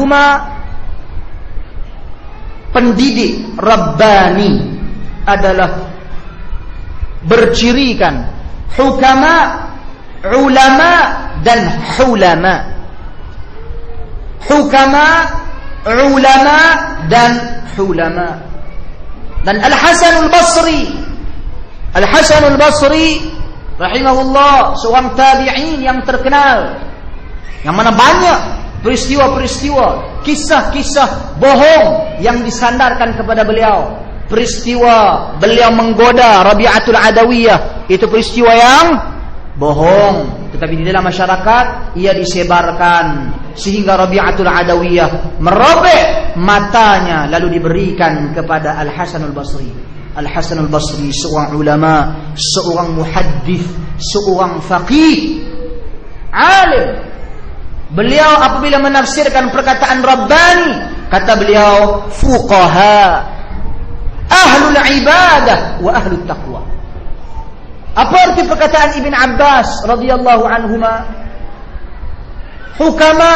Cuma pendidik Rabbani adalah bercirikan hukama, ulama dan hulama. Hukama, ulama dan hulama. Dan Al-Hasan Al-Basri rahimahullah, seorang tabi'in yang terkenal, yang mana banyak peristiwa-peristiwa, kisah-kisah bohong yang disandarkan kepada beliau. Peristiwa beliau menggoda Rabi'atul Adawiyah, itu peristiwa yang bohong, tetapi di dalam masyarakat ia disebarkan sehingga Rabi'atul Adawiyah merobek matanya lalu diberikan kepada Al-Hasan Al-Basri. Al-Hasan Al-Basri seorang ulama, seorang muhaddits, seorang faqih, alim. Beliau apabila menafsirkan perkataan Rabbani, kata beliau fuqaha, ahlul ibadah wa ahlul taqwa. Apa arti perkataan Ibn Abbas radhiyallahu anhuma? Hukama,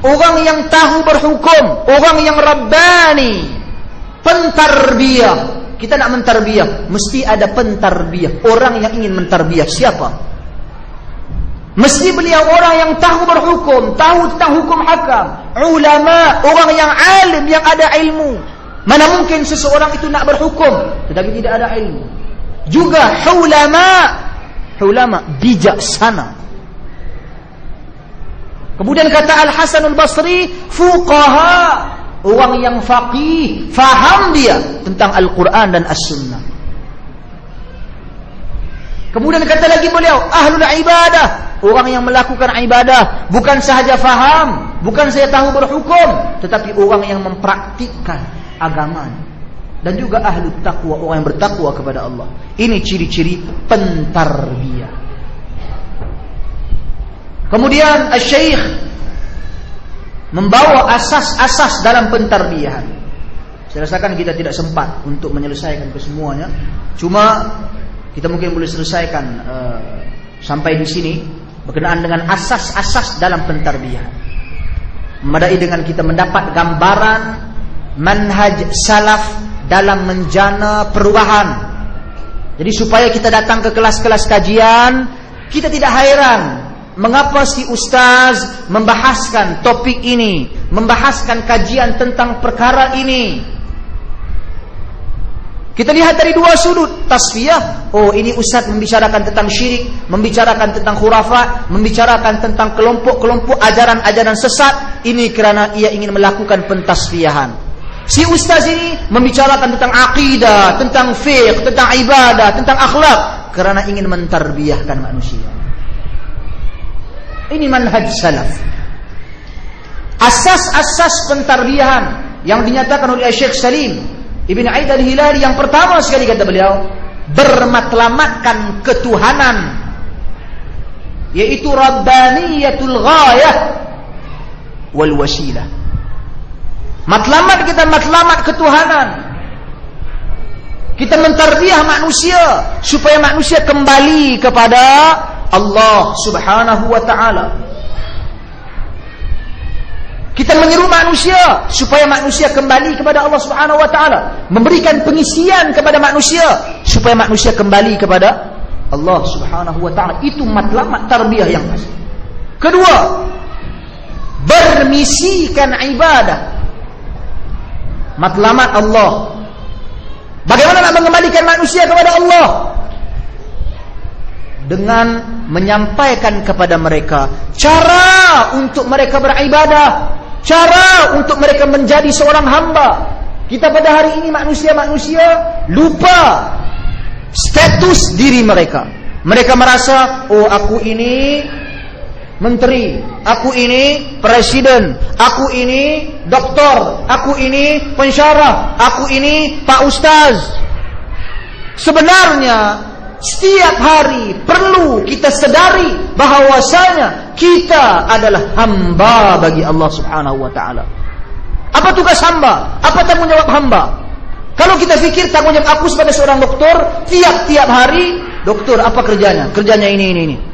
orang yang tahu berhukum, orang yang Rabbani, pentarbiyah. Kita nak mentarbiyah, mesti ada pentarbiyah, orang yang ingin mentarbiyah. Siapa? Mesti beliau orang yang tahu berhukum, tahu tentang hukum hakam. Ulama, orang yang alim, yang ada ilmu. Mana mungkin seseorang itu nak berhukum tetapi tidak ada ilmu. Juga ulama bijaksana. Kemudian kata Al-Hasan Al-Basri, fuqaha, orang yang faqih, faham dia tentang Al-Quran dan As-Sunnah. Kemudian kata lagi beliau, ahlul ibadah, orang yang melakukan ibadah, bukan sahaja faham, bukan saja tahu berhukum, tetapi orang yang mempraktikkan agama. Dan juga ahlut taqwa, orang yang bertakwa kepada Allah. Ini ciri-ciri pentarbiyah. Kemudian Asy-Syaikh membawa asas-asas dalam pentarbiyahan. Saya rasakan kita tidak sempat untuk menyelesaikan kesemuanya. Cuma kita mungkin boleh selesaikan sampai di sini berkenaan dengan asas-asas dalam pentarbiyahan. Memadai dengan kita mendapat gambaran manhaj salaf dalam menjana perubahan. Jadi supaya kita datang ke kelas-kelas kajian, kita tidak hairan mengapa si ustaz membahaskan topik ini, membahaskan kajian tentang perkara ini. Kita lihat dari dua sudut. Tasfiyah, oh ini ustaz membicarakan tentang syirik, membicarakan tentang khurafat, membicarakan tentang kelompok-kelompok ajaran-ajaran sesat. Ini kerana ia ingin melakukan pentasfiyahan. Si ustaz ini membicarakan tentang akidah, tentang fiqh, tentang ibadah, tentang akhlak, kerana ingin mentarbiyahkan manusia. Ini manhaj salaf. Asas-asas pentarbiyahan yang dinyatakan oleh Syekh Salim Ibn Aid Al-Hilali, yang pertama sekali kata beliau, bermatlamatkan ketuhanan, yaitu Rabbaniyatul ghayah wal wasilah. Matlamat kita, matlamat ketuhanan. Kita mentarbiyah manusia supaya manusia kembali kepada Allah Subhanahu wa ta'ala. Kita menyeru manusia supaya manusia kembali kepada Allah Subhanahu wa ta'ala, memberikan pengisian kepada manusia supaya manusia kembali kepada Allah Subhanahu wa ta'ala. Itu matlamat tarbiyah yang pasti. Kedua, bermisikan ibadah. Matlamat Allah. Bagaimana nak mengembalikan manusia kepada Allah? Dengan menyampaikan kepada mereka cara untuk mereka beribadah, cara untuk mereka menjadi seorang hamba. Kita pada hari ini manusia-manusia lupa status diri mereka. Mereka merasa, oh aku ini menteri, aku ini presiden, aku ini doktor, aku ini pensyarah, aku ini pak ustaz. Sebenarnya setiap hari perlu kita sedari bahawasanya kita adalah hamba bagi Allah Subhanahu wa ta'ala. Apa tugas hamba? Apa tanggungjawab hamba? Kalau kita fikir tanggungjawab aku sebagai seorang doktor, tiap-tiap hari, doktor apa kerjanya? Kerjanya ini.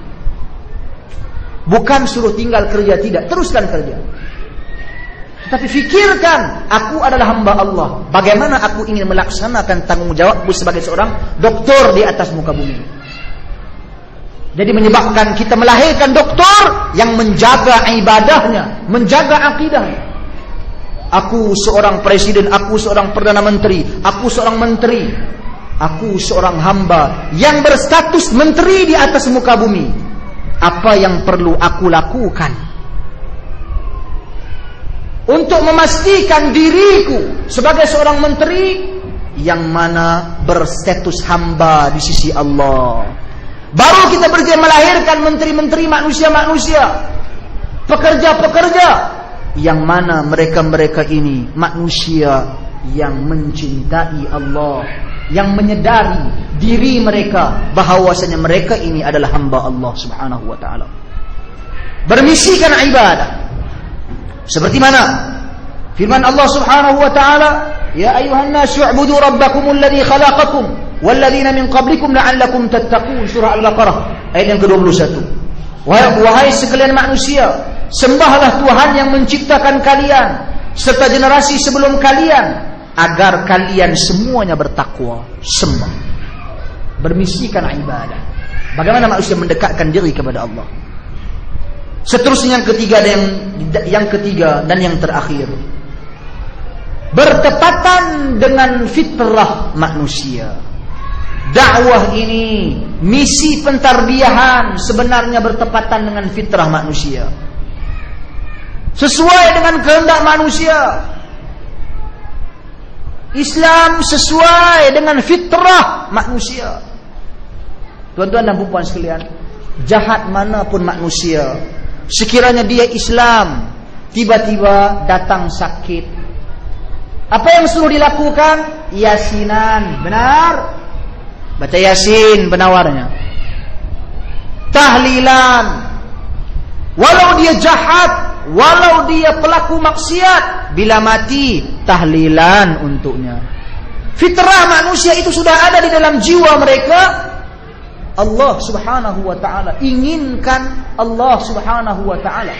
Bukan suruh tinggal kerja, tidak. Teruskan kerja. Tapi fikirkan, aku adalah hamba Allah. Bagaimana aku ingin melaksanakan tanggung jawabku sebagai seorang doktor di atas muka bumi. Jadi menyebabkan kita melahirkan doktor yang menjaga ibadahnya, menjaga akidahnya. Aku seorang presiden, aku seorang perdana menteri, aku seorang menteri, aku seorang hamba yang berstatus menteri di atas muka bumi. Apa yang perlu aku lakukan untuk memastikan diriku sebagai seorang menteri yang mana berstatus hamba di sisi Allah? Baru kita berjaya melahirkan menteri-menteri manusia-manusia, pekerja-pekerja yang mana mereka-mereka ini manusia yang mencintai Allah, yang menyadari diri mereka bahawasanya mereka ini adalah hamba Allah Subhanahu wa taala. Bermisikan ibadah. Seperti mana firman Allah Subhanahu wa taala, "Ya ayuhan nasu u'budu rabbakumul ladzi khalaqakum walladzina min qablikum la'allakum tattaqun." Surah Al-Baqarah ayat yang ke-21. Wahai sekalian manusia, sembahlah Tuhan yang menciptakan kalian serta generasi sebelum kalian agar kalian semuanya bertakwa. Sembah. Bermisikan ibadah. Bagaimana manusia mendekatkan diri kepada Allah? Seterusnya yang ketiga dan yang terakhir, bertepatan dengan fitrah manusia. Dakwah ini, misi pentarbiyahan sebenarnya bertepatan dengan fitrah manusia. Sesuai dengan kehendak manusia. Islam sesuai dengan fitrah manusia. Tuan-tuan dan puan sekalian, jahat manapun manusia, sekiranya dia Islam, tiba-tiba datang sakit, apa yang suruh dilakukan? Yasinan, benar? Baca Yasin penawarnya. Tahlilan. Walau dia jahat, walau dia pelaku maksiat, bila mati tahlilan untuknya. Fitrah manusia itu sudah ada di dalam jiwa mereka. Allah Subhanahu wa taala inginkan Allah Subhanahu wa taala,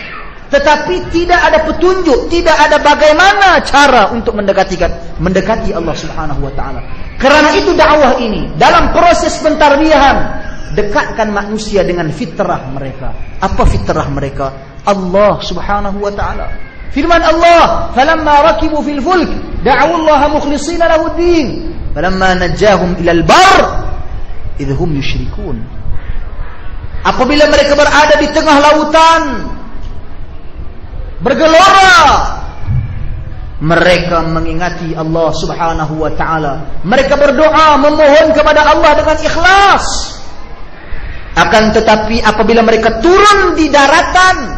tetapi tidak ada petunjuk, tidak ada bagaimana cara untuk mendekati Allah Subhanahu wa taala. Karena itu dakwah ini dalam proses pentarbiyahan, dekatkan manusia dengan fitrah mereka. Apa fitrah mereka? Allah Subhanahu wa taala. Firman Allah, "Falamma rakibu fil fulk da'u Allah mukhlishina lahu ad-din, falamma najjahum ilal bar idhum yusyrikun." Apabila mereka berada di tengah lautan bergelora, mereka mengingati Allah Subhanahu wa taala. Mereka berdoa memohon kepada Allah dengan ikhlas. Akan tetapi apabila mereka turun di daratan,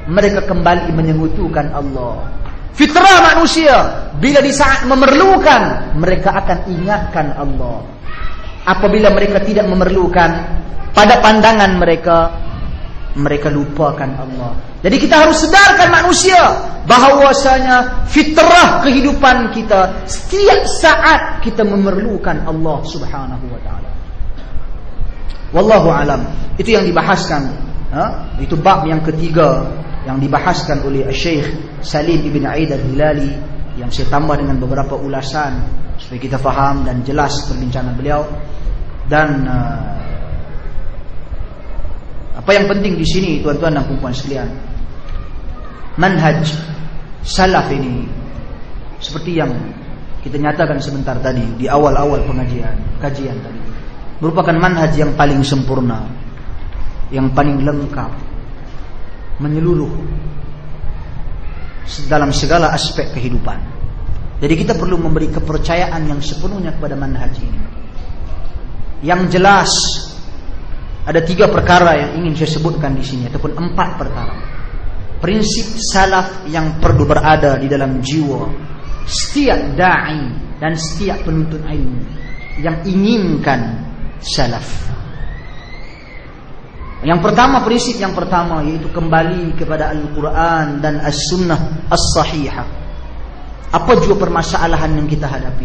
mereka kembali menyekutukan Allah. Fitrah manusia, bila di saat memerlukan, mereka akan ingatkan Allah. Apabila mereka tidak memerlukan, pada pandangan mereka lupakan Allah. Jadi kita harus sedarkan manusia bahawasanya fitrah kehidupan kita, setiap saat kita memerlukan Allah Subhanahu wa taala. Wallahu alam. Itu yang dibahaskan, itu bab yang ketiga yang dibahaskan oleh Syekh Salim Ibn Aid Al-Hilali, yang saya tambah dengan beberapa ulasan supaya kita faham dan jelas perbincangan beliau. Dan apa yang penting di sini, tuan-tuan dan puan sekalian, manhaj salaf ini seperti yang kita nyatakan sebentar tadi di awal-awal kajian tadi, merupakan manhaj yang paling sempurna, yang paling lengkap, menyeluruh dalam segala aspek kehidupan. Jadi kita perlu memberi kepercayaan yang sepenuhnya kepada manhaj ini. Yang jelas ada 3 perkara yang ingin saya sebutkan di sini, ataupun 4 perkara. Prinsip salaf yang perlu berada di dalam jiwa setiap da'i dan setiap penuntut ilmu yang inginkan salaf. Yang pertama, prinsip yang pertama, yaitu kembali kepada Al-Quran dan As-Sunnah As-Sahihah. Apa juga permasalahan yang kita hadapi?